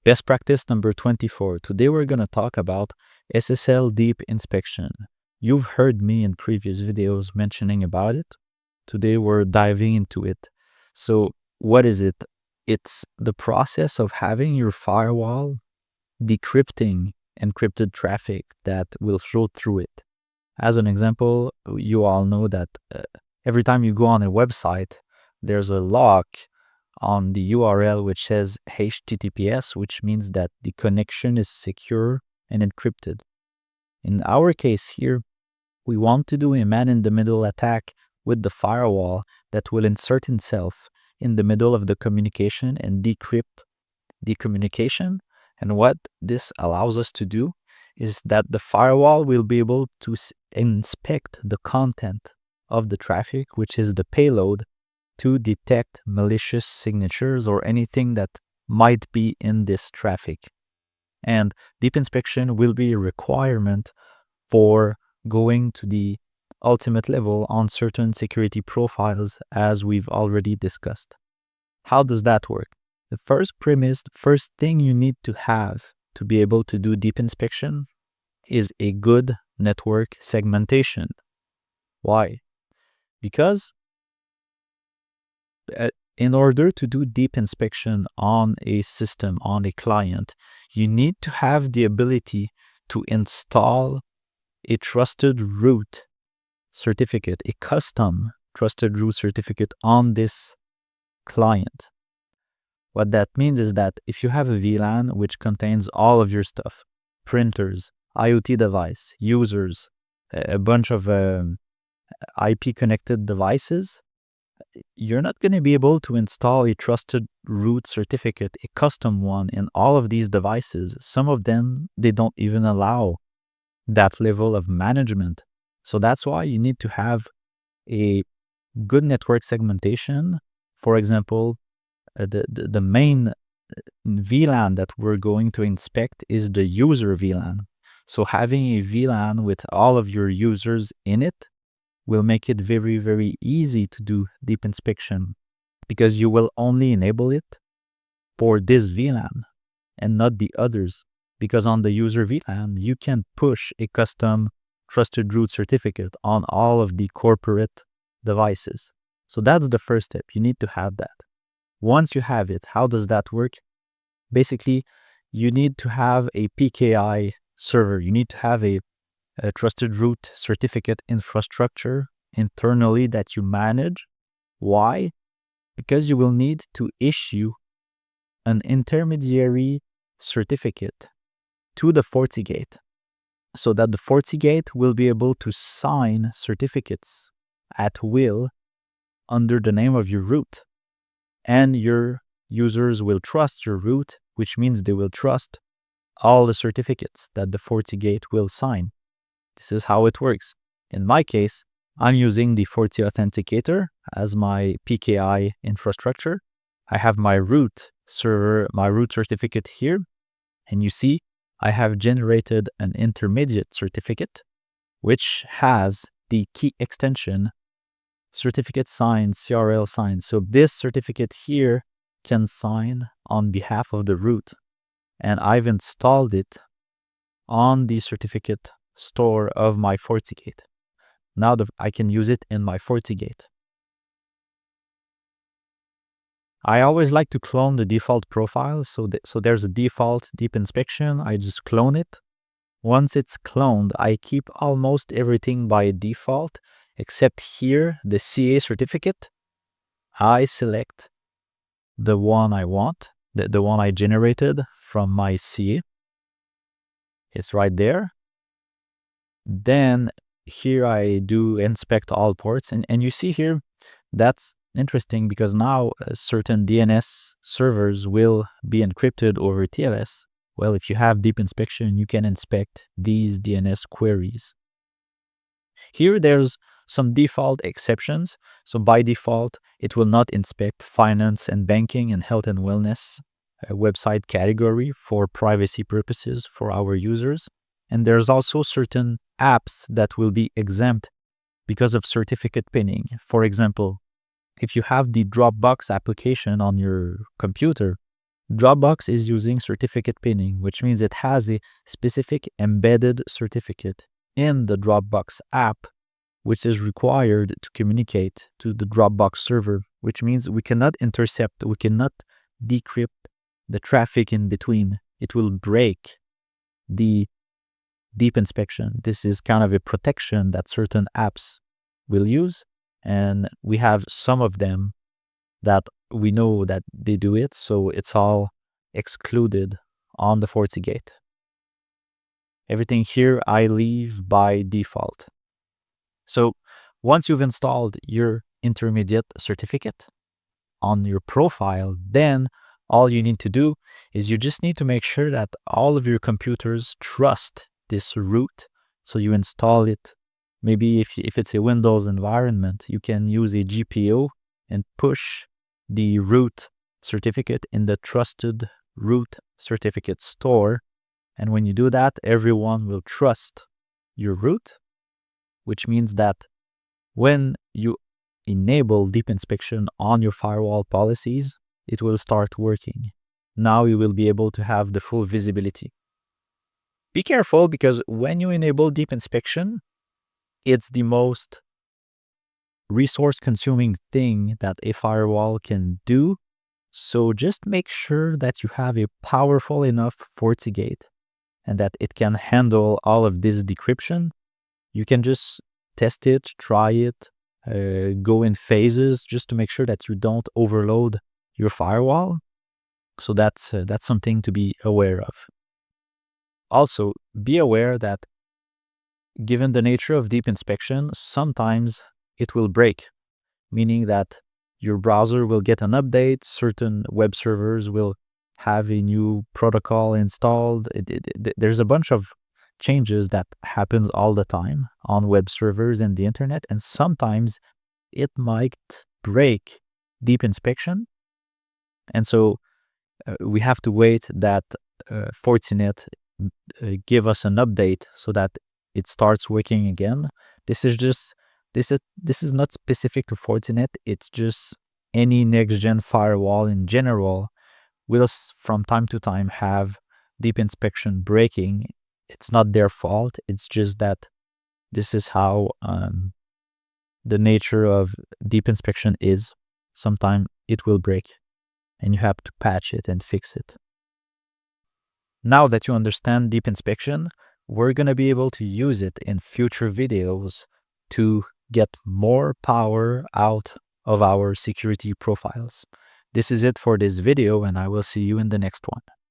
Best practice number 24. Today we're going to talk about SSL deep inspection. You've heard me in previous videos mentioning about it. Today we're diving into it. So what is it? It's the process of having your firewall decrypting encrypted traffic that will flow through it. As an example, you all know that every time you go on a website, there's a lock on the URL which says HTTPS, which means that the connection is secure and encrypted. In our case here, we want to do a man-in-the-middle attack with the firewall that will insert itself in the middle of the communication and decrypt the communication. And what this allows us to do is that the firewall will be able to inspect the content of the traffic, which is the payload, to detect malicious signatures or anything that might be in this traffic. And deep inspection will be a requirement for going to the ultimate level on certain security profiles, as we've already discussed. How does that work? The first premise, the first thing you need to have to be able to do deep inspection is a good network segmentation. Why? Because in order to do deep inspection on a system, on a client, you need to have the ability to install a trusted root certificate, a custom trusted root certificate on this client. What that means is that if you have a VLAN which contains all of your stuff, printers, IoT device, users, a bunch of IP connected devices, you're not going to be able to install a trusted root certificate, a custom one, in all of these devices. Some of them, they don't even allow that level of management. So that's why you need to have a good network segmentation. For example, the main VLAN that we're going to inspect is the user VLAN. So having a VLAN with all of your users in it will make it very, very easy to do deep inspection, because you will only enable it for this VLAN and not the others. Because on the user VLAN, you can push a custom trusted root certificate on all of the corporate devices. So that's the first step. You need to have that. Once you have it, how does that work? Basically, you need to have a PKI server. You need to have a trusted root certificate infrastructure internally that you manage. Why? Because you will need to issue an intermediary certificate to the FortiGate, so that the FortiGate will be able to sign certificates at will under the name of your root. And your users will trust your root, which means they will trust all the certificates that the FortiGate will sign. This is how it works. In my case, I'm using the FortiAuthenticator as my PKI infrastructure. I have my root server, my root certificate here. And you see, I have generated an intermediate certificate, which has the key extension certificate signed, CRL signed. So this certificate here can sign on behalf of the root. And I've installed it on the certificate store of my FortiGate. Now I can use it in my FortiGate. I always like to clone the default profile. So there's a default deep inspection. I just clone it. Once it's cloned, I keep almost everything by default, except here, the CA certificate. I select the one I want, the one I generated from my CA. It's right there. Then here I do inspect all ports. And you see here, that's interesting because now certain DNS servers will be encrypted over TLS. Well, if you have deep inspection, you can inspect these DNS queries. Here, there's some default exceptions. So by default, it will not inspect finance and banking and health and wellness website category for privacy purposes for our users. And there's also certain apps that will be exempt because of certificate pinning. For example, if you have the Dropbox application on your computer, Dropbox is using certificate pinning, which means it has a specific embedded certificate in the Dropbox app, which is required to communicate to the Dropbox server, which means we cannot intercept, we cannot decrypt the traffic in between. It will break the deep inspection. This is kind of a protection that certain apps will use, and we have some of them that we know that they do it, so it's all excluded on the FortiGate. Everything here I leave by default. So once you've installed your intermediate certificate on your profile, then all you need to do is you just need to make sure that all of your computers trust this root. So you install it. Maybe if it's a Windows environment, you can use a GPO and push the root certificate in the trusted root certificate store. And when you do that, everyone will trust your root, which means that when you enable deep inspection on your firewall policies, it will start working. Now you will be able to have the full visibility. Be careful, because when you enable deep inspection, it's the most resource consuming thing that a firewall can do. So just make sure that you have a powerful enough FortiGate and that it can handle all of this decryption. You can just test it, try it, go in phases just to make sure that you don't overload your firewall. So that's something to be aware of. Also, be aware that given the nature of deep inspection, sometimes it will break, meaning that your browser will get an update, certain web servers will have a new protocol installed. There's a bunch of changes that happens all the time on web servers and the internet, and sometimes it might break deep inspection. And so we have to wait that Fortinet give us an update so that it starts working again. This is not specific to Fortinet. It's just any next-gen firewall in general will from time to time have deep inspection breaking. It's not their fault. It's just that this is how the nature of deep inspection is. Sometimes it will break and you have to patch it and fix it. Now that you understand deep inspection, we're going to be able to use it in future videos to get more power out of our security profiles. This is it for this video, and I will see you in the next one.